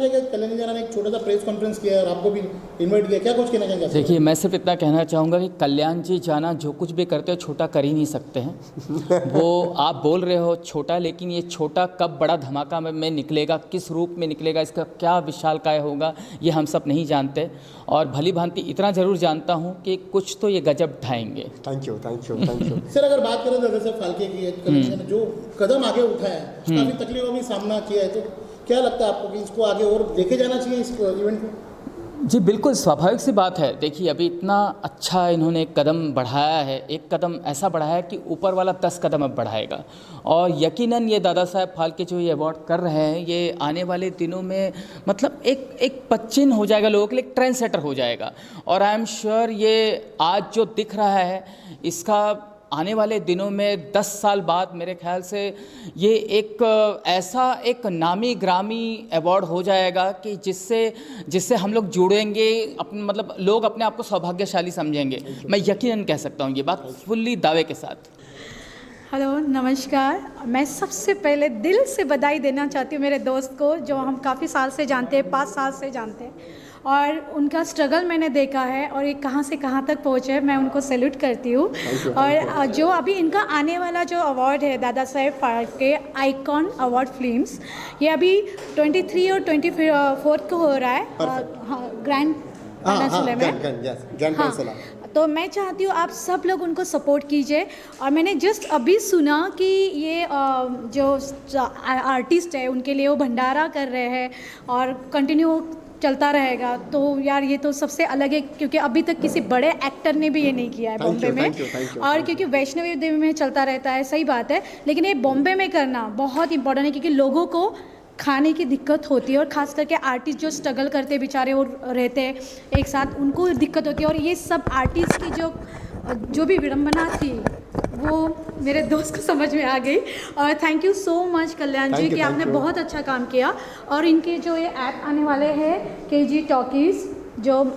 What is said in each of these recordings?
चाहिए कि कल्याणी जाना ने एक छोटा सा प्रेस कॉन्फ्रेंस किया और आपको भी इन्वाइट किया, क्या कुछ कहना चाहेंगे? देखिए, मैं सिर्फ इतना कहना चाहूँगा कि कल्याण जी जाना जो कुछ भी करते हो छोटा कर ही नहीं सकते हैं। वो आप बोल रहे हो छोटा, लेकिन ये छोटा कब बड़ा धमाका में निकलेगा, किस रूप में निकलेगा, इसका क्या विशालकाय होगा, ये हम सब नहीं जानते। और भली भांति इतना ज़रूर जानता हूँ कि कुछ तो ये गजब ढाएंगे। Thank you thank you thank you. Sir, अगर बात करें दादा साहब फाल्के की, कलेक्शन ने जो कदम आगे उठाया है, काफ़ी तकलीफों में सामना किया है, तो क्या लगता है आपको कि इसको आगे और लेके जाना चाहिए इस इवेंट को? जी बिल्कुल, स्वाभाविक सी बात है। देखिए, अभी इतना अच्छा इन्होंने एक कदम बढ़ाया है, एक कदम ऐसा बढ़ाया है कि ऊपर वाला 10 कदम अब बढ़ाएगा। और यकीनन ये दादा साहब फाल्के जो ये अवार्ड कर रहे हैं, ये आने वाले दिनों में मतलब एक पच्चीन हो जाएगा, लोगों के लिए एक ट्रेंड सेटर हो जाएगा। और आई एम श्योर ये आज जो दिख रहा है, इसका आने वाले दिनों में 10 साल बाद मेरे ख्याल से ये एक ऐसा एक नामी ग्रामी अवार्ड हो जाएगा कि जिससे हम लोग जुड़ेंगे, मतलब लोग अपने आप को सौभाग्यशाली समझेंगे। मैं यकीनन कह सकता हूँ ये बात फुल्ली दावे के साथ। हेलो, नमस्कार। मैं सबसे पहले दिल से बधाई देना चाहती हूँ मेरे दोस्त को, जो हम काफ़ी साल से जानते हैं, 5 साल से जानते हैं, और उनका स्ट्रगल मैंने देखा है और ये कहाँ से कहाँ तक पहुँचे हैं। मैं उनको सैल्यूट करती हूँ। और जो अभी इनका आने वाला जो अवार्ड है, Dada Saheb Phalke icon award films, ये अभी 23 और 24 को हो रहा है, ग्रैंड पेनिनसुला में। तो मैं चाहती हूँ आप सब लोग उनको सपोर्ट कीजिए। और मैंने जस्ट अभी सुना कि ये जो आर्टिस्ट है उनके लिए वो भंडारा कर रहे हैं और कंटिन्यू चलता रहेगा। तो यार ये तो सबसे अलग है, क्योंकि अभी तक किसी बड़े एक्टर ने भी ये नहीं किया है बॉम्बे में। और क्योंकि वैष्णवी देवी में चलता रहता है, सही बात है, लेकिन ये बॉम्बे में करना बहुत इंपॉर्टेंट है, क्योंकि लोगों को खाने की दिक्कत होती है और ख़ास करके आर्टिस्ट जो स्ट्रगल करते बेचारे वो रहते हैं एक साथ, उनको दिक्कत होती है। और ये सब आर्टिस्ट की जो भी विडम्बना थी वो मेरे दोस्त को समझ में आ गई। और थैंक यू सो मच कल्याण जी कि आपने बहुत अच्छा काम किया। और इनके जो ये ऐप आने वाले हैं KG टॉकीज़, जो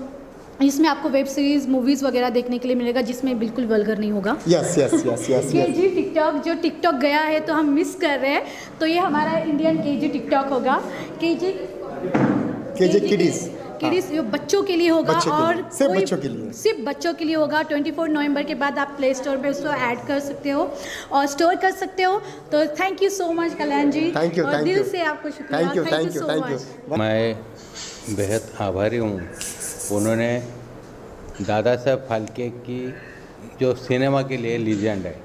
इसमें आपको वेब सीरीज़ मूवीज़ वगैरह देखने के लिए मिलेगा, जिसमें बिल्कुल वल्गर नहीं होगा। Yes yes yes yes. KG TikTok, जो टिकटॉक गया है तो हम मिस कर रहे हैं, तो ये हमारा इंडियन KG टिकटॉक होगा। KG किडीज़ जो बच्चों के लिए होगा, और सिर्फ बच्चों के लिए, सिर्फ बच्चों के लिए होगा। 24 नवंबर के बाद आप प्ले स्टोर पे उसको ऐड कर सकते हो और स्टोर कर सकते हो। तो थैंक यू सो मच कल्याण जी, और दिल से आपको शुक्रिया। Thank you so much. मैं बेहद आभारी हूँ, उन्होंने दादा साहब फाल्के की जो सिनेमा के लिए लीजेंड है,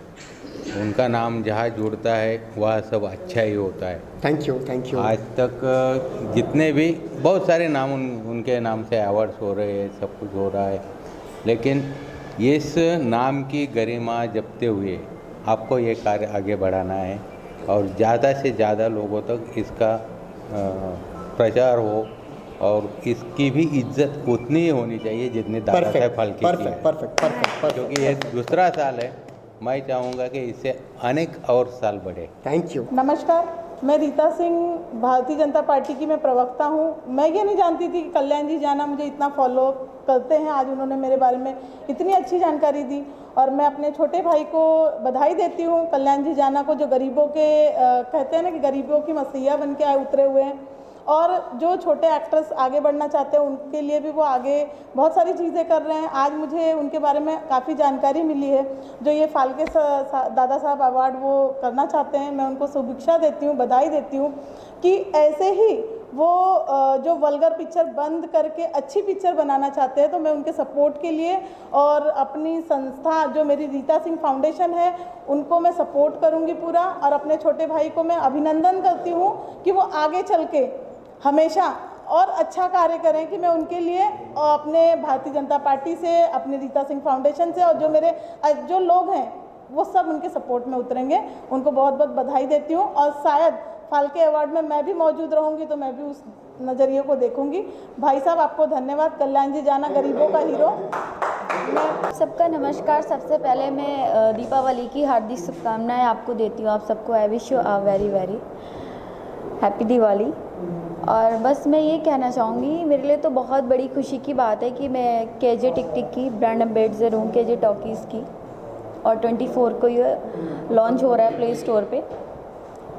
उनका नाम जहाँ जुड़ता है वह सब अच्छा ही होता है। Thank you. आज तक जितने भी बहुत सारे नाम उनके नाम से अवार्ड्स हो रहे हैं, सब कुछ हो रहा है, लेकिन इस नाम की गरिमा जपते हुए आपको ये कार्य आगे बढ़ाना है और ज़्यादा से ज़्यादा लोगों तक इसका प्रचार हो, और इसकी भी इज्जत उतनी ही होनी चाहिए जितनी दादा साहब फाल्के की है। परफेक्ट। क्योंकि ये दूसरा साल है, मैं चाहूँगा कि इससे अनेक और साल बढ़े। Thank you. नमस्कार, मैं रीता सिंह, भारतीय जनता पार्टी की मैं प्रवक्ता हूँ। मैं ये नहीं जानती थी कि कल्याण जी जाना मुझे इतना फॉलो करते हैं। आज उन्होंने मेरे बारे में इतनी अच्छी जानकारी दी, और मैं अपने छोटे भाई को बधाई देती हूँ कल्याण जी जाना को, जो गरीबों के कहते हैं ना कि गरीबों की मसीहा बन के उतरे हुए हैं। और जो छोटे एक्टर्स आगे बढ़ना चाहते हैं उनके लिए भी वो आगे बहुत सारी चीज़ें कर रहे हैं। आज मुझे उनके बारे में काफ़ी जानकारी मिली है। जो ये फाल्के दादा साहब अवार्ड वो करना चाहते हैं, मैं उनको शुभेच्छा देती हूँ, बधाई देती हूँ कि ऐसे ही वो जो वल्गर पिक्चर बंद करके अच्छी पिक्चर बनाना चाहते हैं, तो मैं उनके सपोर्ट के लिए और अपनी संस्था जो मेरी रीता सिंह फाउंडेशन है उनको मैं सपोर्ट करूँगी पूरा। और अपने छोटे भाई को मैं अभिनंदन करती हूँ कि वो आगे चल के हमेशा और अच्छा कार्य करें, कि मैं उनके लिए अपने भारतीय जनता पार्टी से, अपने रीता सिंह फाउंडेशन से, और जो मेरे जो लोग हैं वो सब उनके सपोर्ट में उतरेंगे। उनको बहुत बहुत बधाई देती हूँ। और शायद फाल्के अवार्ड में मैं भी मौजूद रहूँगी तो मैं भी उस नज़रिए को देखूँगी। भाई साहब आपको धन्यवाद। कल्याण जी जाना गरीबों का हीरो। सबका नमस्कार। सबसे पहले मैं दीपावली की हार्दिक शुभकामनाएं आपको देती हूँ। आप सबको I wish you a very very happy Diwali. और बस मैं ये कहना चाहूँगी, मेरे लिए तो बहुत बड़ी खुशी की बात है कि मैं KG टिकटिक की ब्रांड एम्बेसडर हूँ, KG टॉकीज़ की, और 24 को ये लॉन्च हो रहा है प्ले स्टोर पे।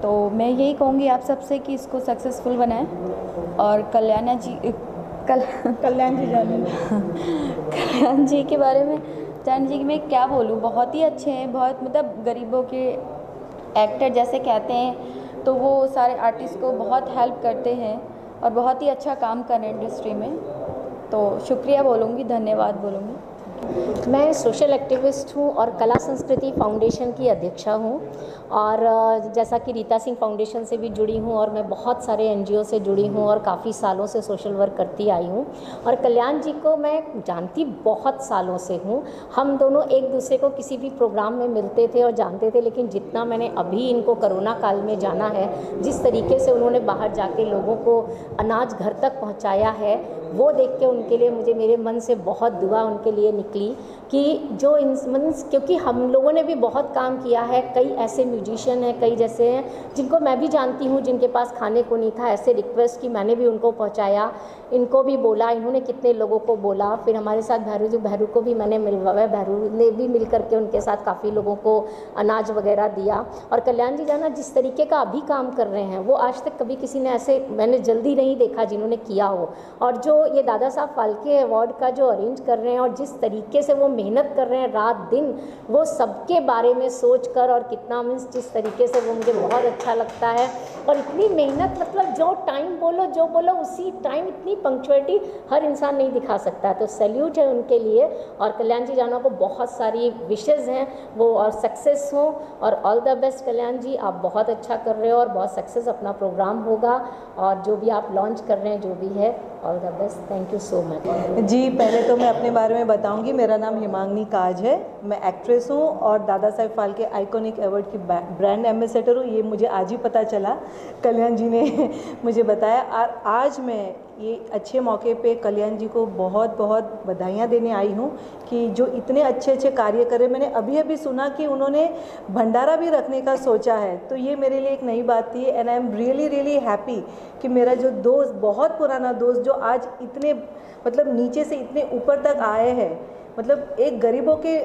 तो मैं यही कहूँगी आप सबसे कि इसको सक्सेसफुल बनाएं और कल्याण जी के बारे में कल्याण जी मैं क्या बोलूँ, बहुत ही अच्छे हैं, बहुत मतलब गरीबों के एक्टर जैसे कहते हैं, तो वो सारे आर्टिस्ट को बहुत हेल्प करते हैं और बहुत ही अच्छा काम कर रहे हैं इंडस्ट्री में। तो शुक्रिया बोलूँगी, धन्यवाद बोलूँगी। मैं सोशल एक्टिविस्ट हूँ और कला संस्कृति फाउंडेशन की अध्यक्षा हूँ, और जैसा कि रीता सिंह फाउंडेशन से भी जुड़ी हूँ और मैं बहुत सारे एनजीओ से जुड़ी हूँ और काफ़ी सालों से सोशल वर्क करती आई हूँ। और कल्याण जी को मैं जानती बहुत सालों से हूँ, हम दोनों एक दूसरे को किसी भी प्रोग्राम में मिलते थे और जानते थे, लेकिन जितना मैंने अभी इनको कोरोना काल में जाना है, जिस तरीके से उन्होंने बाहर जाके लोगों को अनाज घर तक पहुँचाया है, वो देख के उनके लिए मुझे मेरे मन से बहुत दुआ उनके लिए निकली कि जो क्योंकि हम लोगों ने भी बहुत काम किया है, कई ऐसे म्यूजिशियन हैं, कई जैसे हैं जिनको मैं भी जानती हूँ जिनके पास खाने को नहीं था, ऐसे रिक्वेस्ट की मैंने भी उनको पहुँचाया, इनको भी बोला, इन्होंने कितने लोगों को बोला। फिर हमारे साथ भैरू को भी मैंने मिलवाया, भैरू ने भी मिल करके उनके साथ काफ़ी लोगों को अनाज वगैरह दिया। और कल्याण जी जाना जिस तरीके का अभी काम कर रहे हैं वो आज तक कभी किसी ने ऐसे मैंने जल्दी नहीं देखा जिन्होंने किया हो। और जो ये दादा साहब फाल्के अवार्ड का जो अरेंज कर रहे हैं और जिस तरीके से वो मेहनत कर रहे हैं रात दिन, वो सबके बारे में सोच कर, और कितना मीन्स जिस तरीके से वो मुझे बहुत अच्छा लगता है। और इतनी मेहनत, मतलब जो टाइम बोलो जो बोलो उसी टाइम, इतनी पंक्चुअलिटी हर इंसान नहीं दिखा सकता। तो सैल्यूट है उनके लिए। और कल्याण जी जाना को बहुत सारी विशेज़ हैं वो और सक्सेस हो, और ऑल द बेस्ट कल्याण जी, आप बहुत अच्छा कर रहे हो और बहुत सक्सेस अपना प्रोग्राम होगा, और जो भी आप लॉन्च कर रहे हैं जो भी है, all the best. Thank you so much. जी, पहले तो मैं अपने बारे में बताऊंगी। मेरा नाम हिमांगनी काज है, मैं एक्ट्रेस हूँ और दादा साहेब फाल्के आइकॉनिक अवार्ड की ब्रांड एम्बेसडर हूँ। ये मुझे आज ही पता चला, कल्याण जी ने मुझे बताया। और आज मैं ये अच्छे मौके पे कल्याण जी को बहुत बहुत बधाइयाँ देने आई हूँ कि जो इतने अच्छे अच्छे कार्य करे। मैंने अभी अभी सुना कि उन्होंने भंडारा भी रखने का सोचा है, तो ये मेरे लिए एक नई बात थी। And I am really really happy कि मेरा जो दोस्त, बहुत पुराना दोस्त, जो आज इतने मतलब नीचे से इतने ऊपर तक आए हैं, मतलब एक गरीबों के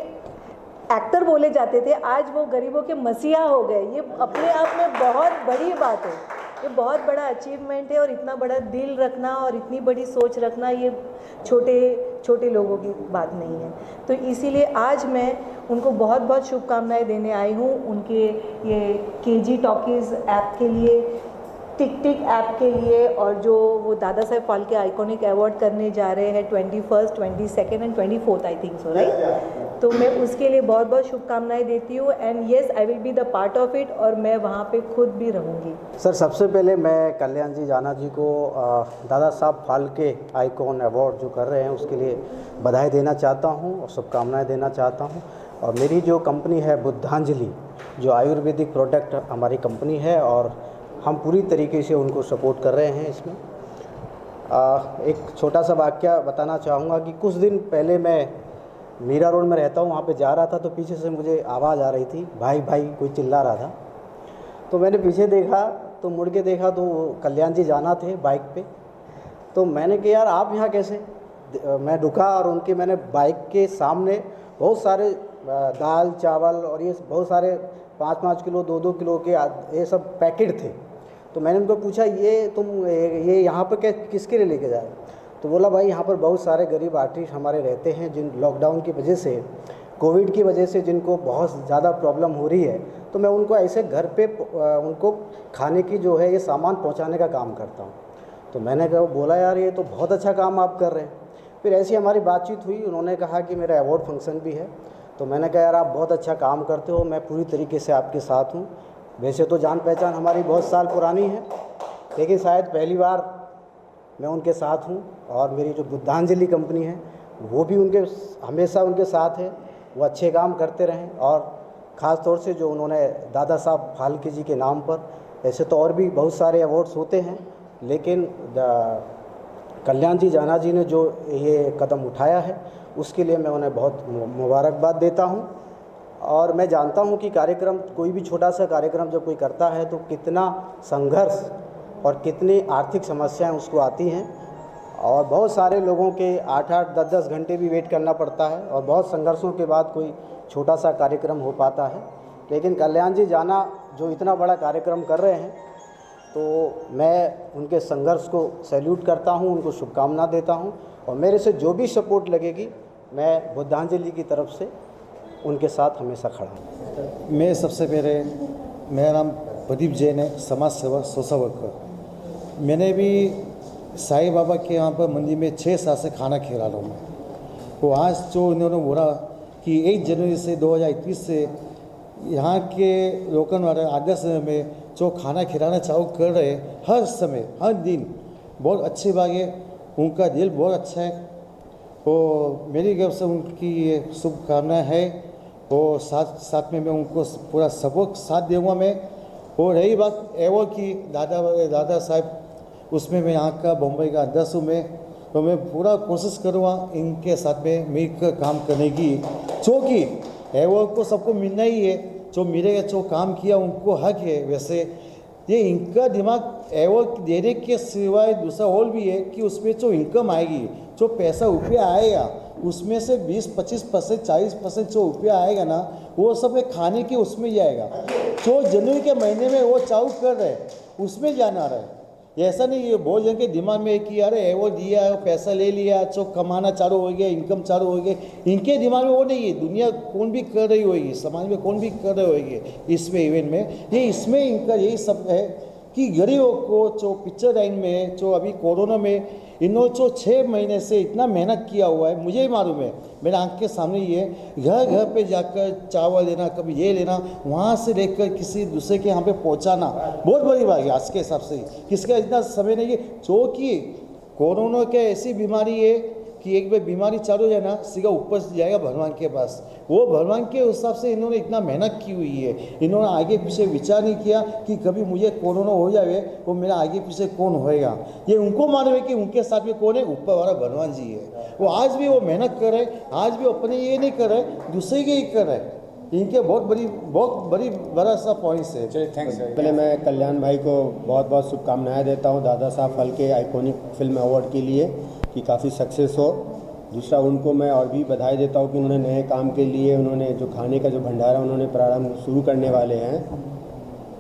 एक्टर बोले जाते थे, आज वो गरीबों के मसीहा हो गए। ये अपने आप में बहुत बड़ी बात है, ये बहुत बड़ा अचीवमेंट है। और इतना बड़ा दिल रखना और इतनी बड़ी सोच रखना, ये छोटे छोटे लोगों की बात नहीं है। तो इसीलिए आज मैं उनको बहुत बहुत शुभकामनाएं देने आई हूँ, उनके ये केजी टॉकीज़ ऐप के लिए, टिक टिक ऐप के लिए, और जो वो दादा साहेब फाल्के आइकॉनिक अवार्ड करने जा रहे हैं 21st, 22nd and 24th I think so, right. तो मैं उसके लिए बहुत बहुत शुभकामनाएं देती हूँ। And yes, I will be the part of it, और मैं वहाँ पे खुद भी रहूँगी। सर, सबसे पहले मैं कल्याण जी जाना जी को दादा साहब फाल्के आइकॉन अवार्ड जो कर रहे हैं उसके लिए बधाई देना चाहता हूँ और शुभकामनाएं देना चाहता हूँ। और मेरी जो कंपनी है बुद्धांजलि, जो आयुर्वेदिक प्रोडक्ट हमारी कंपनी है, और हम पूरी तरीके से उनको सपोर्ट कर रहे हैं इसमें। एक छोटा सा वाक़या बताना चाहूँगा कि कुछ दिन पहले मैं मीरा रोड में रहता हूँ, वहाँ पे जा रहा था तो पीछे से मुझे आवाज़ आ रही थी, भाई भाई कोई चिल्ला रहा था। तो मैंने पीछे देखा, तो मुड़ के देखा तो कल्याण जी जाना थे बाइक पे। तो मैंने कहा यार आप यहाँ कैसे? मैं रुका और उनके मैंने बाइक के सामने बहुत सारे दाल चावल और ये बहुत सारे 5-5 किलो 2-2 किलो के ये सब पैकेट थे। तो मैंने उनको पूछा ये तुम ये यहाँ पर किसके लिए लेके जाए? तो बोला भाई यहाँ पर बहुत सारे गरीब आर्टिस्ट हमारे रहते हैं जिन लॉकडाउन की वजह से, कोविड की वजह से जिनको बहुत ज़्यादा प्रॉब्लम हो रही है, तो मैं उनको ऐसे घर पे उनको खाने की जो है ये सामान पहुँचाने का काम करता हूँ। तो मैंने कहा, बोला यार ये तो बहुत अच्छा काम आप कर रहे हैं। फिर ऐसी हमारी बातचीत हुई, उन्होंने कहा कि मेरा अवार्ड फंक्शन भी है। तो मैंने कहा यार आप बहुत अच्छा काम करते हो, मैं पूरी तरीके से आपके साथ हूँ। वैसे तो जान पहचान हमारी बहुत साल पुरानी है, लेकिन शायद पहली बार मैं उनके साथ हूँ। और मेरी जो बुद्धांजलि कंपनी है वो भी हमेशा उनके साथ है, वो अच्छे काम करते रहें। और ख़ास तौर से जो उन्होंने दादा साहब फाल्के जी के नाम पर, ऐसे तो और भी बहुत सारे अवार्ड्स होते हैं, लेकिन कल्याण जी जाना जी ने जो ये कदम उठाया है उसके लिए मैं उन्हें बहुत मुबारकबाद देता हूँ। और मैं जानता हूँ कि कार्यक्रम, कोई भी छोटा सा कार्यक्रम जब कोई करता है तो कितना संघर्ष और कितनी आर्थिक समस्याएं उसको आती हैं, और बहुत सारे लोगों के 8-8, 10-10 घंटे भी वेट करना पड़ता है, और बहुत संघर्षों के बाद कोई छोटा सा कार्यक्रम हो पाता है। लेकिन कल्याण जी जाना जो इतना बड़ा कार्यक्रम कर रहे हैं, तो मैं उनके संघर्ष को सैल्यूट करता हूं, उनको शुभकामना देता हूं, और मेरे से जो भी सपोर्ट लगेगी मैं बुद्धांजलि की तरफ से उनके साथ हमेशा खड़ा हूँ। मैं सबसे पहले, मेरा नाम प्रदीप जैन है, समाज सेवा सोशल वर्कर। मैंने भी साईं बाबा के यहाँ पर मंदिर में 6 साल से खाना खिला रहा हूँ मैं। तो आज जो इन्होंने बोला कि 1 जनवरी से 2021 से यहाँ के लोकल वाले आदर्श में जो खाना खिलाना चालू कर रहे हैं, हर समय हर दिन, बहुत अच्छी बात है। उनका दिल बहुत अच्छा है, और मेरी तरफ से उनकी ये शुभकामनाएँ है, और साथ में मैं उनको पूरा सपोर्ट साथ दूँगा मैं। और रही बात एवॉर्ड की, दादा साहब, उसमें मैं यहाँ का बम्बई का अध्यक्ष हूँ मैं, तो मैं पूरा कोशिश करूँगा इनके साथ में मिलकर काम करने की, क्योंकि एवॉर्ड को सबको मिलना ही है, जो मिलेगा, जो काम किया उनको हक है। वैसे ये इनका दिमाग एवॉर्ड देने के सिवाय दूसरा और भी है कि उसमें जो इनकम आएगी, जो पैसा रुपया आएगा, उसमें से 20-25%, 40% जो रुपया आएगा ना, वो सब खाने के उसमें जाएगा। जो जनवरी के महीने में वो चालू कर रहे हैं उसमें जाना रहा है। ऐसा नहीं है बहुत जन के दिमाग में कि अरे वो दिया, पैसा ले लिया, जो कमाना चालू हो गया, इनकम चालू हो गया। इनके दिमाग में वो नहीं है। दुनिया कौन भी कर रही होगी, समाज में कौन भी कर रहे होगी इसमें इवेंट में, ये इसमें इनका यही सब है कि गरीबों को जो पिक्चर लाइन में, जो अभी कोरोना में इन्होंने जो 6 महीने से इतना मेहनत किया हुआ है, मुझे ही मालूम है, मेरे आंख के सामने ही है। घर घर पे जाकर चावल लेना, कभी ये लेना, वहाँ से लेकर किसी दूसरे के यहाँ पे पहुँचाना बहुत बड़ी बात है आज के हिसाब से। किसका इतना समय नहीं है, जो कि कोरोना के ऐसी बीमारी है कि एक बार बीमारी चालू हो जाए ना, सीधा ऊपर से जाएगा भगवान के पास। वो भगवान के हिसाब से इन्होंने इतना मेहनत की हुई है। इन्होंने आगे पीछे विचार नहीं किया कि कभी मुझे कोरोना हो जाए वो मेरा आगे पीछे कौन होएगा। ये उनको मालूम है कि उनके साथ में कौन है, ऊपर वाला भगवान जी है। वो आज भी वो मेहनत कर रहे, आज भी अपने ये नहीं कर रहे, दूसरे के ही कर रहे। इनके बहुत बड़ा सा पॉइंट्स है। चलिए, थैंक्स। पहले मैं कल्याण भाई को बहुत बहुत शुभकामनाएं देता हूं दादा Saheb Phalke iconic film award के लिए, कि काफ़ी सक्सेस हो। दूसरा, उनको मैं और भी बधाई देता हूँ कि उन्होंने नए काम के लिए, उन्होंने जो खाने का जो भंडारा उन्होंने प्रारंभ शुरू करने वाले हैं,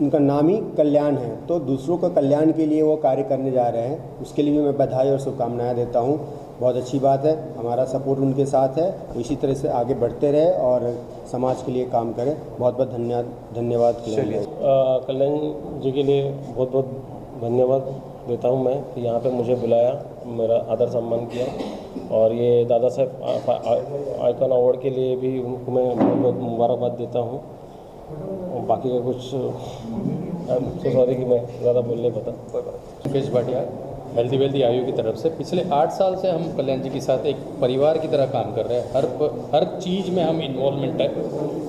उनका नाम ही कल्याण है, तो दूसरों का कल्याण के लिए वो कार्य करने जा रहे हैं। उसके लिए भी मैं बधाई और शुभकामनाएं देता हूँ। बहुत अच्छी बात है, हमारा सपोर्ट उनके साथ है। इसी तरह से आगे बढ़ते रहे और समाज के लिए काम करें। बहुत बहुत धन्यवाद कल्याण जी के लिए बहुत बहुत धन्यवाद देता हूं मैं कि यहाँ पे मुझे बुलाया, मेरा आदर सम्मान किया। और ये दादा साहब आइकॉन अवार्ड के लिए भी उनको मैं बहुत बहुत मुबारकबाद देता हूँ। और बाकी का कुछ सॉरी कि मैं ज़्यादा बोल नहीं पाता। मुकेश भाटिया, हेल्दी वेल्दी आयु की तरफ से पिछले 8 साल से हम कल्याण जी के साथ एक परिवार की तरह काम कर रहे हैं। हर चीज़ में हम इन्वॉल्वमेंट है,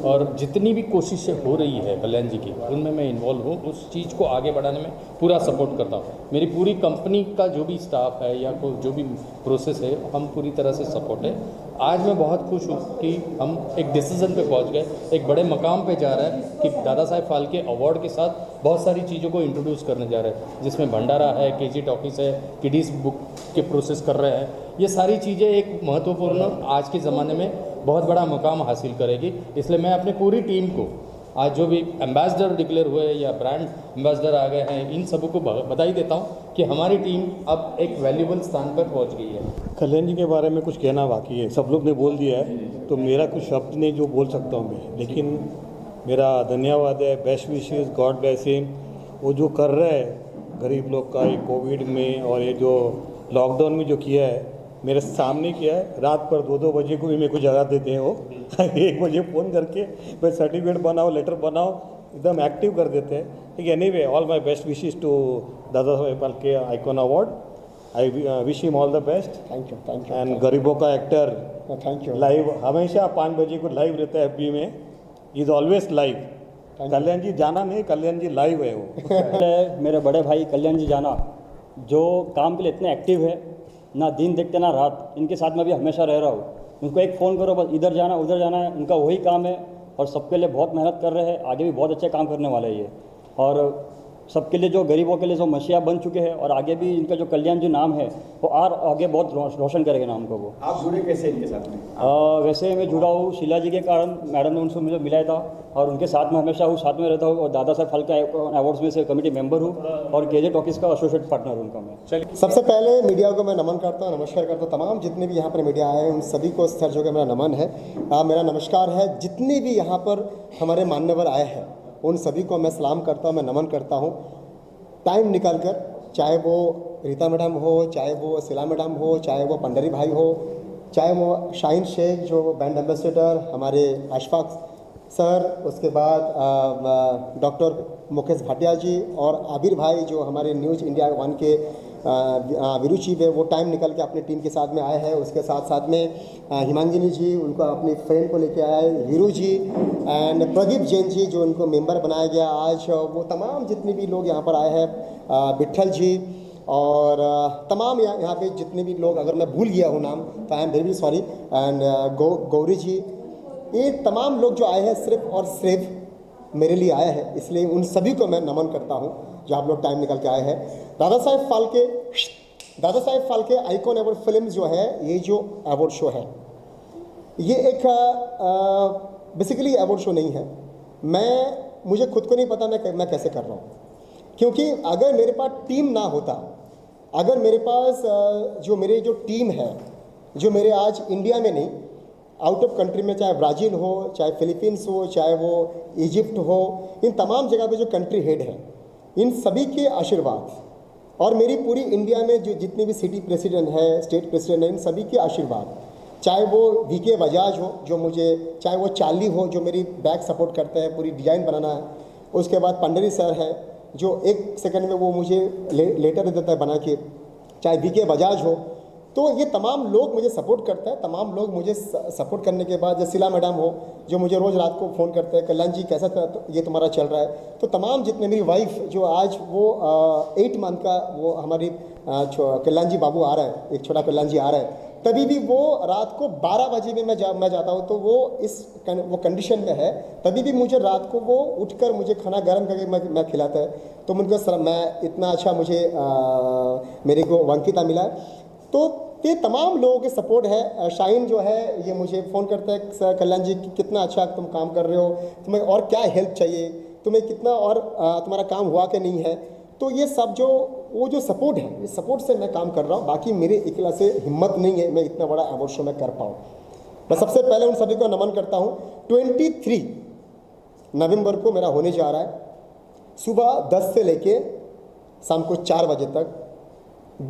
और जितनी भी कोशिशें हो रही है कल्याण जी की, उनमें मैं इन्वॉल्व हूँ। उस चीज़ को आगे बढ़ाने में पूरा सपोर्ट करता हूँ। मेरी पूरी कंपनी का जो भी स्टाफ है या जो भी प्रोसेस है, हम पूरी तरह से सपोर्ट है। आज मैं बहुत खुश हूँ कि हम एक डिसीजन पे पहुँच गए, एक बड़े मकाम पे जा रहा है कि दादा साहब फाल्के अवार्ड के साथ बहुत सारी चीज़ों को इंट्रोड्यूस करने जा रहे हैं, जिसमें भंडारा है, केजी टॉकीज है, किडीज़ बुक के प्रोसेस कर रहे हैं। ये सारी चीज़ें एक महत्वपूर्ण आज के ज़माने में बहुत बड़ा मकाम हासिल करेगी। इसलिए मैं अपनी पूरी टीम को, आज जो भी एम्बेसडर डिक्लेयर हुए या ब्रांड एम्बेसडर आ गए हैं, इन सबको बधाई देता हूँ कि हमारी टीम अब एक वैल्यूबल स्थान पर पहुँच गई है। कल्याण जी के बारे में कुछ कहना बाकी है, सब लोग ने बोल दिया है, तो मेरा कुछ शब्द नहीं जो बोल सकता हूँ मैं, लेकिन मेरा धन्यवाद है, best wishes, God bless him. वो जो कर रहे हैं गरीब लोग का, ये कोविड में और ये जो लॉकडाउन में जो किया है, मेरे सामने किया है। रात पर 2-2 बजे को भी मेरे को जगा देते हैं वो 1 बजे फ़ोन करके भाई सर्टिफिकेट बनाओ, लेटर बनाओ, एकदम एक्टिव कर देते हैं। ठीक है, anyway all my best wishes to Dada Saheb Phalke icon award. I wish him all the best. Thank you. And गरीबों का एक्टर, थैंक यू। लाइव हमेशा 5 बजे को लाइव रहता है एफबी में, इज़ ऑलवेज लाइव। कल्याण जी जाना नहीं, कल्याण जी लाइव है वो। मेरे बड़े भाई कल्याण जी जाना, जो काम के लिए इतने एक्टिव है, ना दिन देखते ना रात, इनके साथ मैं भी हमेशा रह रहा हूँ। उनको एक फ़ोन करो, बस इधर जाना उधर जाना है, उनका वही काम है और सबके लिए बहुत मेहनत कर रहे हैं। आगे भी बहुत अच्छे काम करने वाले हैं ये। और सबके लिए जो गरीबों के लिए जो मसीहा बन चुके हैं और आगे भी इनका जो कल्याण जो नाम है वो और आगे बहुत रोशन करेगा नाम को वो। आप जुड़े कैसे इनके साथ में? वैसे मैं जुड़ा हूँ शीला जी के कारण, मैडम ने उनसे मुझे मिलाया था और उनके साथ में हमेशा हूँ, साथ में रहता हूँ और दादा साहब फाल्के अवार्ड्स में से कमेटी मेंबर हूँ और केजे टॉकीज का एसोसिएट पार्टनर हूँ उनका मैं। सबसे पहले मीडिया को मैं नमन करता हूँ, नमस्कार करता हूँ। तमाम जितने भी यहाँ पर मीडिया आए हैं उन सभी को सर जो कि मेरा नमन है, मेरा नमस्कार है। जितने भी यहाँ पर हमारे मान्यवर आए हैं उन सभी को मैं सलाम करता हूँ, मैं नमन करता हूँ। टाइम निकाल कर, चाहे वो रीता मैडम हो, चाहे वो शीला मैडम हो, चाहे वो पंडरी भाई हो, चाहे वो शाहीन शेख जो ब्रांड एम्बेसडर, हमारे अशफाक सर, उसके बाद डॉक्टर मुकेश भाटिया जी और आबिर भाई जो हमारे न्यूज़ इंडिया वन के ब्यूरो चीफ है, वो टाइम निकल के अपनी टीम के साथ में आए हैं। उसके साथ साथ में हिमांगिनी जी, उनको अपनी फ्रेंड को लेके आए, हीरू जी एंड प्रदीप जैन जी जो उनको मेंबर बनाया गया आज, वो तमाम जितने भी लोग यहाँ पर आए हैं, विट्ठल जी और तमाम यहाँ पे जितने भी लोग, अगर मैं भूल गया हूँ नाम तो I am very sorry, and Gauri ji, ये तमाम लोग जो आए हैं सिर्फ और सिर्फ मेरे लिए आए हैं, इसलिए उन सभी को मैं नमन करता हूँ जो आप लोग टाइम निकल के आए हैं। Dada Saheb Phalke icon award film जो है, ये जो अवार्ड शो है ये एक बेसिकली अवार्ड शो नहीं है। मुझे खुद को नहीं पता मैं कैसे कर रहा हूँ, क्योंकि अगर मेरे पास टीम ना होता, अगर मेरे पास जो मेरी जो टीम है, जो मेरे आज इंडिया में नहीं आउट ऑफ कंट्री में, चाहे ब्राज़ील हो, चाहे फिलीपींस हो, चाहे वो इजिप्ट हो, इन तमाम जगह पे जो कंट्री हेड है, इन सभी के आशीर्वाद और मेरी पूरी इंडिया में जो जितने भी सिटी प्रेसिडेंट है, स्टेट प्रेसिडेंट है, इन सभी के आशीर्वाद, चाहे वो वीके बजाज हो जो मुझे, चाहे वो चार्ली हो जो मेरी बैक सपोर्ट करते हैं, पूरी डिज़ाइन बनाना है, उसके बाद पंडरी सर है जो एक सेकंड में वो मुझे लेटर देता है बना के, चाहे वीके बजाज हो, तो ये तमाम लोग मुझे सपोर्ट करते हैं। तमाम लोग मुझे सपोर्ट करने के बाद, जैसे शीला मैडम हो जो मुझे रोज़ रात को फ़ोन करते हैं, कल्याण जी कैसा ये तुम्हारा चल रहा है, तो तमाम जितने मेरी वाइफ जो आज वो 8 मंथ का वो हमारी कल्याण जी बाबू आ रहा है, एक छोटा कल्याण जी आ रहा है, तभी भी वो रात को 12 बजे में मैं जाता हूँ, तो वो कंडीशन में है, तभी भी मुझे रात को वो उठकर मुझे खाना गर्म करके मैं खिलाता है। तो मुझे मैं इतना अच्छा मुझे मेरे को वंकिता मिला है। तो ये तमाम लोगों के सपोर्ट है। शाहीन जो है ये मुझे फ़ोन करता है, सर कल्याण जी कितना अच्छा तुम काम कर रहे हो, तुम्हें और क्या हेल्प चाहिए, तुम्हें कितना और तुम्हारा काम हुआ कि नहीं है। तो ये सब वो जो सपोर्ट है, इस सपोर्ट से मैं काम कर रहा हूँ। बाकी मेरे अकेला से हिम्मत नहीं है मैं इतना बड़ा अवार्ड शो में कर पाऊँ। मैं सबसे पहले उन सभी को नमन करता हूँ। 23 नवंबर को मेरा होने जा रहा है, सुबह 10 से लेके शाम को 4 बजे तक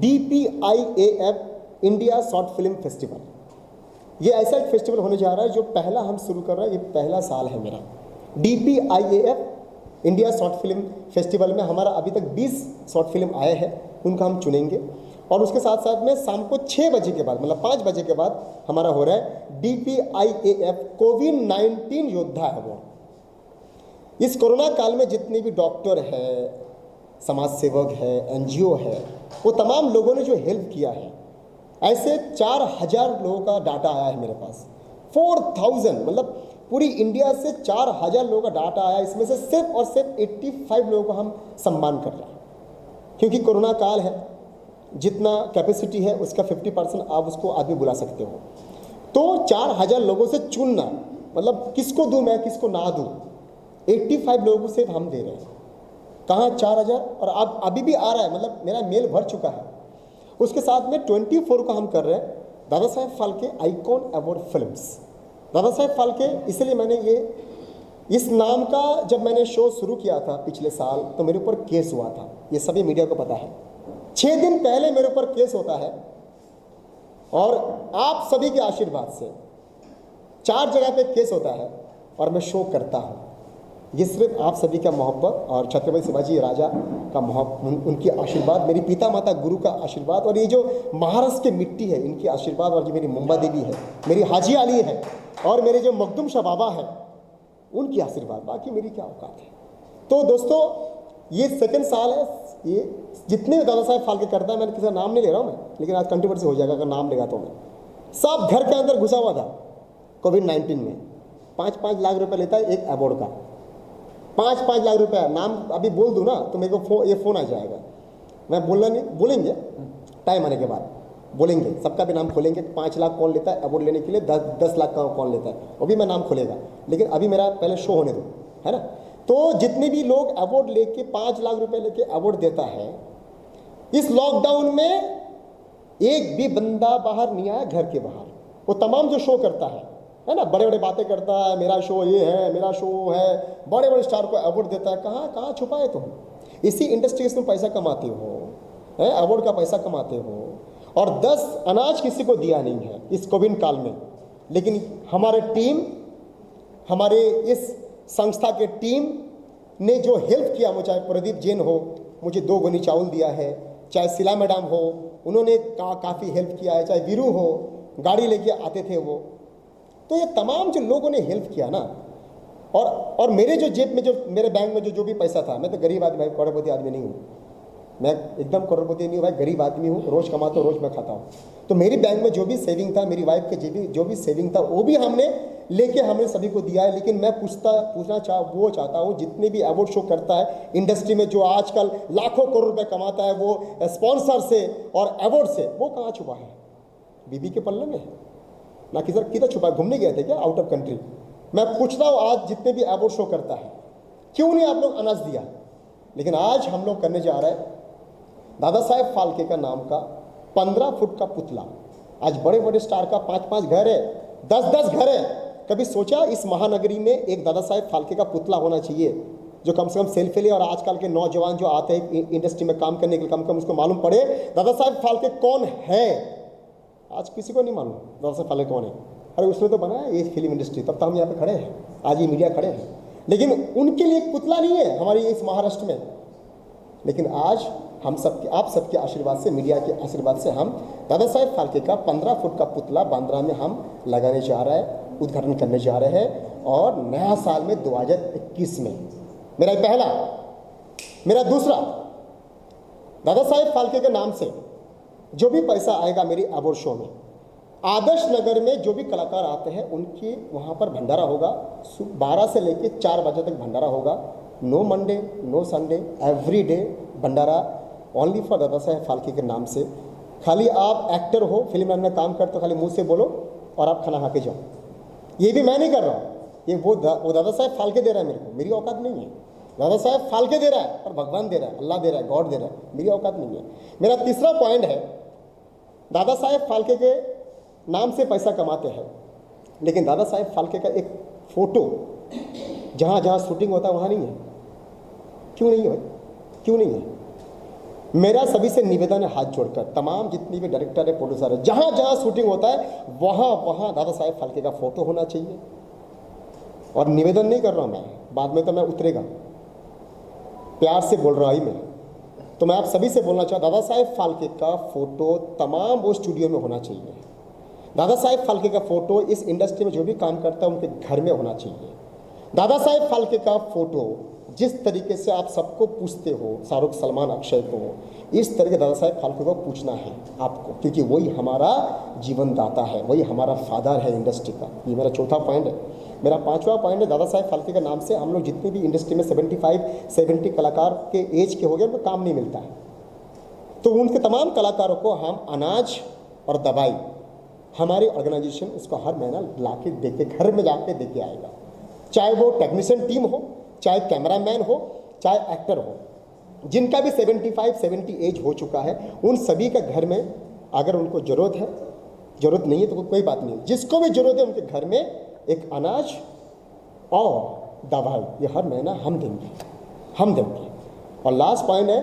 DPIAF India short film festival. ये ऐसा एक फेस्टिवल होने जा रहा है जो पहला हम शुरू कर रहे हैं, ये पहला साल है मेरा। DPIAF India short film festival में हमारा अभी तक 20 शॉर्ट फिल्म आए हैं, उनका हम चुनेंगे। और उसके साथ साथ में शाम को 6 बजे के बाद, मतलब 5 बजे के बाद हमारा हो रहा है DPIAF कोविड-19 योद्धा अवार्ड। इस कोरोना काल में जितने भी डॉक्टर है, समाज सेवक है, NGO है, वो तमाम लोगों ने जो हेल्प किया है, ऐसे 4000 लोगों का डाटा आया है मेरे पास। 4000 मतलब पूरी इंडिया से 4000 लोगों का डाटा आया। इसमें से सिर्फ और सिर्फ 85 लोगों को हम सम्मान कर रहे हैं, क्योंकि कोरोना काल है, जितना कैपेसिटी है उसका 50% आप उसको आदमी बुला सकते हो। तो 4000 लोगों से चुनना, मतलब किसको दूँ मैं, किसको ना दूँ, 85 लोगों को सिर्फ हम दे रहे हैं। कहाँ 4000, और अब अभी भी आ रहा है, मतलब मेरा मेल भर चुका है। उसके साथ में 24 को हम कर रहे हैं Dada Saheb Phalke icon award films. Dada Saheb Phalke इसलिए मैंने इस नाम का जब मैंने शो शुरू किया था पिछले साल, तो मेरे ऊपर केस हुआ था, ये सभी मीडिया को पता है। 6 दिन पहले मेरे ऊपर केस होता है, और आप सभी के आशीर्वाद से 4 जगह पे केस होता है और मैं शो करता हूँ। ये सिर्फ आप सभी का मोहब्बत और छत्रपति शिवाजी राजा का मोहब्बत, उनकी आशीर्वाद, मेरी पिता माता गुरु का आशीर्वाद, और ये जो महाराष्ट्र की मिट्टी है इनकी आशीर्वाद, और जो मेरी मुंबा देवी है, मेरी हाजी अली है, और मेरे जो मखदूम शाह बाबा है, उनकी आशीर्वाद। बाकी मेरी क्या औकात है। तो दोस्तों, ये सेकंड साल है। ये जितने भी दादा साहेब फाल्के करता है, मैंने किसी का नाम नहीं ले रहा हूँ मैं, लेकिन आज कंट्रोवर्सी हो जाएगा अगर नाम लेगा तो। मैं सब घर के अंदर घुसा हुआ था कोविड-19 में। 5-5 लाख रुपए लेता है एक अवार्ड का। 5-5 लाख रुपया नाम अभी बोल दूँ ना तो मेरे को ये फ़ोन आ जाएगा। मैं बोलना नहीं, बोलेंगे टाइम आने के बाद बोलेंगे, सबका भी नाम खोलेंगे। 5 लाख कौन लेता है अवार्ड लेने के लिए, 10 लाख का कौन लेता है, वो भी मैं नाम खोलेगा। लेकिन अभी मेरा पहले शो होने दो, है ना। तो जितने भी लोग अवार्ड लेके 5 लाख रुपए लेके अवार्ड देता है, इस लॉकडाउन में एक भी बंदा बाहर नहीं आया घर के बाहर। वो तमाम जो शो करता है ना, बड़े बड़े बातें करता है, मेरा शो ये है, मेरा शो है, बड़े बड़े स्टार को अवार्ड देता है, कहाँ छुपाए तुम? इसी इंडस्ट्री से तुम पैसा कमाते हो, है अवार्ड का पैसा कमाते हो, और 10 अनाज किसी को दिया नहीं है इस कोविड काल में। लेकिन हमारे टीम, हमारे इस संस्था के टीम ने जो हेल्प किया, वो चाहे प्रदीप जैन हो, मुझे 2 गोनी चावल दिया है, चाहे शिला मैडम हो, उन्होंने काफ़ी हेल्प किया है, चाहे वीरू हो, गाड़ी लेके आते थे वो। तो ये तमाम जो लोगों ने हेल्प किया ना, और मेरे जो जेब में, जो मेरे बैंक में जो भी पैसा था, मैं तो गरीब आदमी भाई, करोड़पति आदमी नहीं हूँ, मैं एकदम करोड़पति नहीं हूँ भाई, गरीब आदमी हूँ, रोज़ कमाता हूँ, रोज़ मैं खाता हूँ। तो मेरी बैंक में जो भी सेविंग था, मेरी वाइफ के जो भी सेविंग था, वो भी हमने लेके हमने सभी को दिया है। लेकिन मैं पूछना चाहता हूँ, जितने भी अवार्ड शो करता है इंडस्ट्री में, जो आजकल लाखों करोड़ रुपए कमाता है, वो स्पॉन्सर से और अवार्ड से, वो कहाँ छुपा है? बीबी के पल्ले में ना, किधर छुपा है? घूमने गए थे क्या आउट ऑफ कंट्री? मैं पूछता हूँ, आज जितने भी अवार्ड शो करता है, क्यों नहीं आप लोग अनाज दिया? लेकिन आज हम लोग करने जा रहे हैं दादा साहेब फाल्के का नाम का 15 फुट का पुतला। आज बड़े बड़े स्टार का 5-5 घर है, 10-10 घर है। कभी सोचा इस महानगरी में एक दादा साहेब फाल्के का पुतला होना चाहिए, जो कम से कम सेल्फी ले, और आजकल के नौजवान जो आते हैं इंडस्ट्री में काम करने के लिए, कम से कम उसको मालूम पड़े दादा साहेब फाल्के कौन है। आज किसी को नहीं मालूम दादा साहेब फाल्के कौन है। अरे उसने तो बनाया ये फिल्म इंडस्ट्री, तब तो हम यहाँ पे खड़े हैं, आज ये मीडिया खड़े हैं। लेकिन उनके लिए एक पुतला नहीं है हमारी इस महाराष्ट्र में। लेकिन आज हम सबके, आप सबके आशीर्वाद से, मीडिया के आशीर्वाद से, हम दादा साहेब फाल्के का 15 फुट का पुतला बांद्रा में हम लगाने जा रहे हैं, उद्घाटन करने जा रहे हैं। और नया साल में 2021 में मेरा पहला, मेरा दूसरा, दादा साहेब फाल्के के नाम से जो भी पैसा आएगा मेरी अवार्ड शो में, आदर्श नगर में जो भी कलाकार आते हैं उनकी वहाँ पर भंडारा होगा। 12 से लेके 4 बजे तक भंडारा होगा। No Monday, no Sunday, every day भंडारा, ओनली फॉर दादा साहेब फाल्के के नाम से। खाली आप एक्टर हो, फिल्म में काम करते हो, खाली मुंह से बोलो और आप खाना खा के जाओ। ये भी मैं नहीं कर रहा हूँ, ये वो दादा साहेब फाल्के दे रहा है मेरे को, मेरी औकात नहीं है। दादा साहेब फाल्के दे रहा है, और भगवान दे रहा है, अल्लाह दे रहा है, गॉड दे रहा है, मेरी औकात नहीं है। मेरा तीसरा पॉइंट है, दादा साहेब फाल्के के नाम से पैसा कमाते हैं, लेकिन दादा साहेब फाल्के का एक फ़ोटो जहाँ जहाँ शूटिंग होता है वहाँ नहीं है। क्यों नहीं है भाई, क्यों नहीं है? मेरा सभी से निवेदन है, हाथ जोड़कर, तमाम जितनी भी डायरेक्टर है, प्रोड्यूसर है, जहाँ जहाँ शूटिंग होता है वहाँ दादा साहेब फाल्के का फ़ोटो होना चाहिए। और निवेदन नहीं कर रहा हूँ मैं, बाद में तो मैं उतरेगा, प्यार से बोल रहा हूँ मैं, तो मैं आप सभी से बोलना चाहता, दादा साहेब फाल्के का फ़ोटो तमाम वो स्टूडियो में होना चाहिए। दादा साहेब फाल्के का फ़ोटो इस इंडस्ट्री में जो भी काम करता है उनके घर में होना चाहिए। दादा साहेब फाल्के का फ़ोटो जिस तरीके से आप सबको पूछते हो, शाहरुख, सलमान, अक्षय को, इस तरह के दादा साहेब फाल्के को पूछना है आपको, क्योंकि वही हमारा जीवनदाता है, वही हमारा फादर है इंडस्ट्री का। ये मेरा चौथा पॉइंट है। मेरा पांचवा पॉइंट है, दादा साहेब फाल्के के नाम से हम लोग जितनी भी इंडस्ट्री में 75-70 कलाकार के एज के हो गए, उनको काम नहीं मिलता है, तो उनके तमाम कलाकारों को हम अनाज और दवाई, हमारी ऑर्गेनाइजेशन उसको हर महीना ला के दे के, घर में जाके दे के आएगा। चाहे वो टेक्नीशियन टीम हो, चाहे कैमरामैन हो, चाहे एक्टर हो, जिनका भी 75-70 एज हो चुका है, उन सभी का घर में अगर उनको ज़रूरत है, ज़रूरत नहीं है तो कोई बात नहीं, जिसको भी ज़रूरत है उनके घर में एक अनाज और दवाई, ये हर महीना हम देंगे। और लास्ट पॉइंट है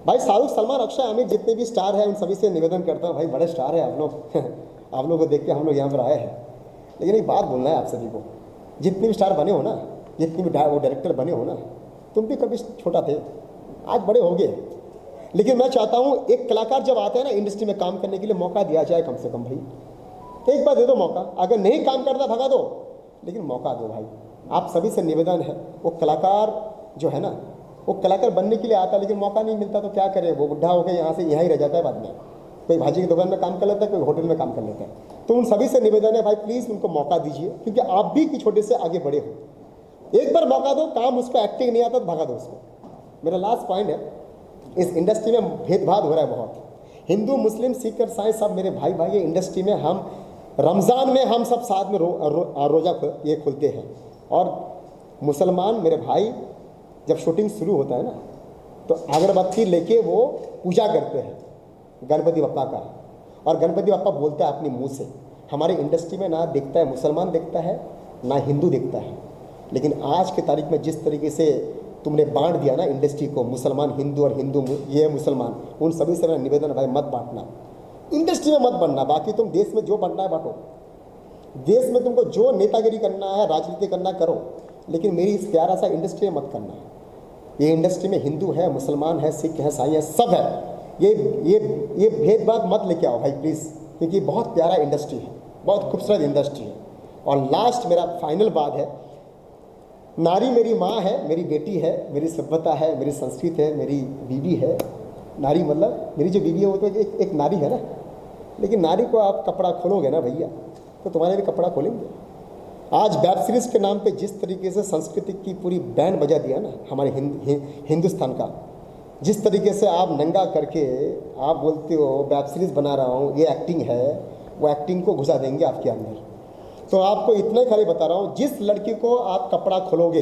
भाई, शाहरुख, सलमान, अक्षय, आमिर, जितने भी स्टार हैं, उन सभी से निवेदन करता हूँ, भाई बड़े स्टार है आप लोग आप लोगों को देख के हम लोग यहाँ पर आए हैं। लेकिन एक बात बोलना है आप सभी को, जितने भी स्टार बने हो ना, जितने भी वो डायरेक्टर बने हो ना, तुम भी कभी छोटा थे, आज बड़े हो गए। लेकिन मैं चाहता हूँ एक कलाकार जब आता है ना इंडस्ट्री में काम करने के लिए, मौका दिया जाए कम से कम भाई, एक बार दे दो मौका। अगर नहीं काम करता भगा दो, लेकिन मौका दो भाई। आप सभी से निवेदन है, वो कलाकार जो है ना, वो कलाकार बनने के लिए आता है, लेकिन मौका नहीं मिलता तो क्या करे, वो बुढ़ा होकर यहाँ से यहाँ ही रह जाता है। बाद में कोई भाजी की दुकान में काम कर लेता है, कोई होटल में काम कर लेता है। तो उन सभी से निवेदन है भाई, प्लीज़ उनको मौका दीजिए, क्योंकि आप भी कि छोटे से आगे बड़े हो। एक बार मौका दो, काम उसको एक्टिंग नहीं आता तो भगा दो उसको। मेरा लास्ट पॉइंट है, इस इंडस्ट्री में भेदभाव हो रहा है बहुत। हिंदू, मुस्लिम, सिख और ईसाई सब मेरे भाई भाई। ये इंडस्ट्री में हम रमज़ान में हम सब साथ में रोज़ा ये खुलते हैं, और मुसलमान मेरे भाई जब शूटिंग शुरू होता है ना तो अगरबत्ती लेके वो पूजा करते हैं गणपति बप्पा का, और गणपति बप्पा बोलता है अपने मुंह से। हमारे इंडस्ट्री में ना देखता है मुसलमान देखता है ना हिंदू देखता है, लेकिन आज के तारीख में जिस तरीके से तुमने बांट दिया ना इंडस्ट्री को, मुसलमान हिंदू और हिंदू ये मुसलमान, उन सभी से मेरा निवेदन है भाई मत बांटना, इंडस्ट्री में मत बनना। बाकी तुम देश में जो बनना है बांटो, देश में तुमको जो नेतागिरी करना है, राजनीति करना करो, लेकिन मेरी इस प्यारा सा इंडस्ट्री में मत करना। ये इंडस्ट्री में हिंदू है, मुसलमान है, सिख है, ईसाई है, सब है। ये भेदभाव मत लेके आओ भाई प्लीज़, क्योंकि बहुत प्यारा इंडस्ट्री है, बहुत खूबसूरत इंडस्ट्री है। और लास्ट मेरा फाइनल बात है, नारी मेरी माँ है, मेरी बेटी है, मेरी सभ्यता है, मेरी संस्कृति है, मेरी बीवी है। नारी मतलब मेरी जो बीवी है वो तो एक नारी है ना, लेकिन नारी को आप कपड़ा खोलोगे ना भैया तो तुम्हारे भी कपड़ा खोलेंगे। आज वेब सीरीज़ के नाम पे जिस तरीके से संस्कृति की पूरी बैंड बजा दिया ना हमारे हिंदुस्तान का, जिस तरीके से आप नंगा करके आप बोलते हो वेब सीरीज़ बना रहा हूँ, ये एक्टिंग है, वो एक्टिंग को घुसा देंगे आपके अंदर। तो आपको इतना ही खाली बता रहा हूँ, जिस लड़की को आप कपड़ा खोलोगे,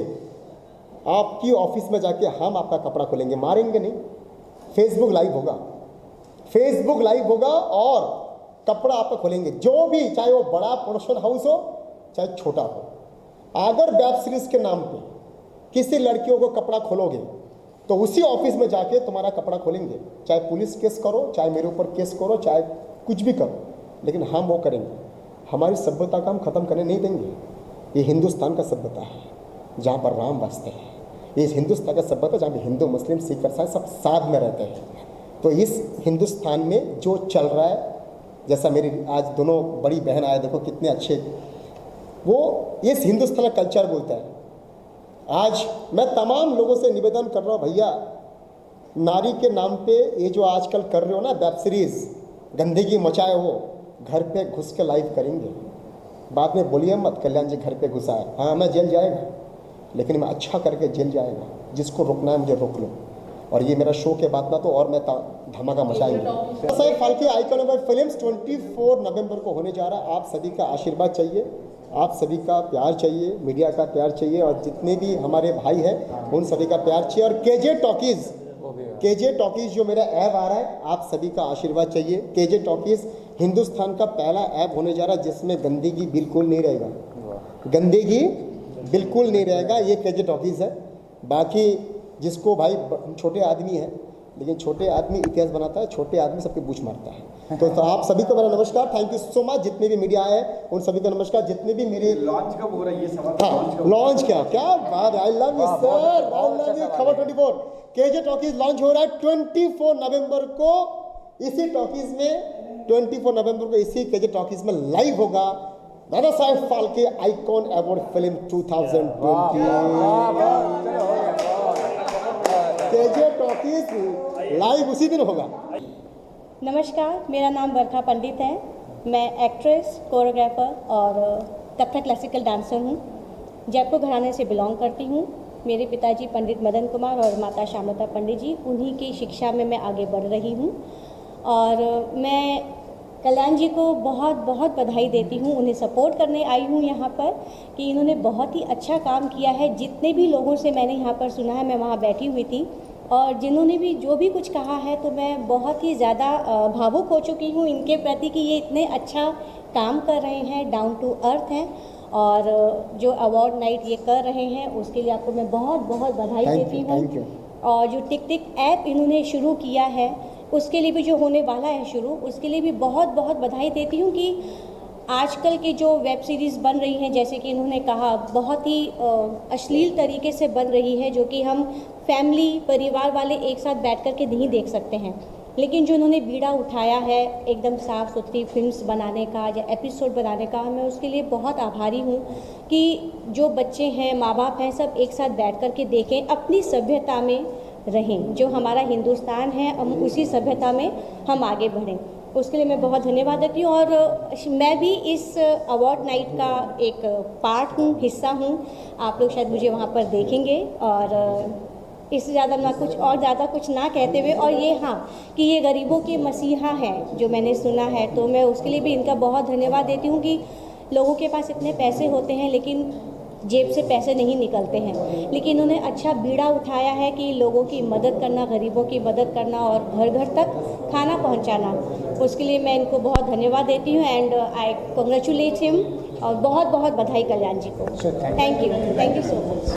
आपकी ऑफिस में जाके हम आपका कपड़ा खोलेंगे, मारेंगे नहीं। फेसबुक लाइव होगा, फेसबुक लाइव होगा और कपड़ा आपका खोलेंगे, जो भी, चाहे वो बड़ा प्रोडक्शन हाउस हो चाहे छोटा हो। अगर वेब सीरीज़ के नाम पे किसी लड़कियों को कपड़ा खोलोगे तो उसी ऑफिस में जाके तुम्हारा कपड़ा खोलेंगे, चाहे पुलिस केस करो, चाहे मेरे ऊपर केस करो, चाहे कुछ भी करो, लेकिन हम वो करेंगे। हमारी सभ्यता को हम ख़त्म करने नहीं देंगे। ये हिंदुस्तान का सभ्यता है जहाँ पर राम बसते हैं, ये हिंदुस्तान का सभ्यता जहाँ पर हिंदू, मुस्लिम, सिख, ईसाई सब साथ में रहते हैं। तो इस हिंदुस्तान में जो चल रहा है, जैसा मेरी आज दोनों बड़ी बहन आए, देखो कितने अच्छे, वो इस हिंदुस्तान का कल्चर बोलता है। आज मैं तमाम लोगों से निवेदन कर रहा हूँ, भैया नारी के नाम पे ये जो आजकल कर रहे हो ना वेब सीरीज़, गंदगी मचाए हो, घर पे घुस के लाइव करेंगे, बाद में बोलिए मत कल्याण जी घर पे घुसा है, हाँ मैं जेल जाएगा, लेकिन मैं अच्छा करके जेल जाएगा। जिसको रोकना है मुझे रोक लो, और ये मेरा शो के बाद ना तो और मैं धमाका मचाएंगे। सही फाल्के आइकॉन अवार्ड फिल्म्स 24 नवंबर को होने जा रहा है। आप सभी का आशीर्वाद चाहिए, आप सभी का प्यार चाहिए, मीडिया का प्यार चाहिए, और जितने भी हमारे भाई हैं उन सभी का प्यार चाहिए। और केजे टॉकीज़ जो मेरा ऐप आ रहा है, आप सभी का आशीर्वाद चाहिए। केजे टॉकीज़ हिंदुस्तान का पहला ऐप होने जा रहा है जिसमें गंदगी बिल्कुल नहीं रहेगा, गंदगी बिल्कुल नहीं रहेगा। ये केजे टॉकीज़ है। बाकी जिसको भाई छोटे आदमी है, लेकिन छोटे आदमी इतिहास बनाता है, छोटे आदमी सबके बूझ मारता है। तो आप सभी को मेरा नमस्कार, थैंक यू सो मच। जितने भी मीडिया आए उन सभी को नमस्कार। जितने भी मेरे लॉन्च कब हो रहा है ये सवाल? हाँ, लॉन्च क्या बात, I love you sir, I love you. खबर 24 केजे टॉकीज लॉन्च हो रहा है 24 नवंबर को। इसी टॉकीज में 24 नवंबर को इसी केजे टॉकीज में लाइव होगा Dada Saheb Phalke icon award film 2020। KJ talkies live उसी दिन होगा। नमस्कार, मेरा नाम वर्षा पंडित है। मैं एक्ट्रेस, कोरियोग्राफर और कथक क्लासिकल डांसर हूँ। जयपुर घराने से बिलोंग करती हूँ। मेरे पिताजी पंडित मदन कुमार और माता श्यामलता पंडित जी, उन्हीं की शिक्षा में मैं आगे बढ़ रही हूँ। और मैं कल्याण जी को बहुत बहुत बधाई देती हूँ। उन्हें सपोर्ट करने आई हूँ यहाँ पर कि इन्होंने बहुत ही अच्छा काम किया है। जितने भी लोगों से मैंने यहाँ पर सुना है, मैं वहाँ बैठी हुई थी, और जिन्होंने भी जो भी कुछ कहा है, तो मैं बहुत ही ज़्यादा भावुक हो चुकी हूँ इनके प्रति कि ये इतने अच्छा काम कर रहे हैं, डाउन टू अर्थ हैं, और जो अवार्ड नाइट ये कर रहे हैं उसके लिए आपको मैं बहुत बहुत बधाई देती हूँ। और जो टिक टिक ऐप इन्होंने शुरू किया है उसके लिए भी, जो होने वाला है शुरू, उसके लिए भी बहुत बहुत बधाई देती हूँ कि आजकल की जो वेब सीरीज़ बन रही हैं, जैसे कि इन्होंने कहा, बहुत ही अश्लील तरीके से बन रही है, जो कि हम फैमिली, परिवार वाले एक साथ बैठ कर के नहीं देख सकते हैं। लेकिन जो इन्होंने बीड़ा उठाया है एकदम साफ़ सुथरी फिल्म्स बनाने का या एपिसोड बनाने का, मैं उसके लिए बहुत आभारी हूँ कि जो बच्चे हैं, माँ बाप हैं, सब एक साथ बैठ कर के देखें, अपनी सभ्यता में रहें। जो हमारा हिंदुस्तान है, हम उसी सभ्यता में हम आगे बढ़ें। उसके लिए मैं बहुत धन्यवाद देती हूँ। और मैं भी इस अवार्ड नाइट का एक पार्ट हूँ, हिस्सा हूँ। आप लोग शायद मुझे वहाँ पर देखेंगे और इससे ज़्यादा ना कुछ और ज़्यादा कुछ ना कहते हुए, और ये हाँ कि ये गरीबों के मसीहा हैं जो मैंने सुना है, तो मैं उसके लिए भी इनका बहुत धन्यवाद देती हूँ कि लोगों के पास इतने पैसे होते हैं लेकिन जेब से पैसे नहीं निकलते हैं, लेकिन उन्होंने अच्छा बीड़ा उठाया है कि लोगों की मदद करना, गरीबों की मदद करना और घर घर तक खाना पहुंचाना। उसके लिए मैं इनको बहुत धन्यवाद देती हूँ एंड आई कांग्रेचुलेट हिम और बहुत बहुत बधाई कल्याण जी को। Thank you so much.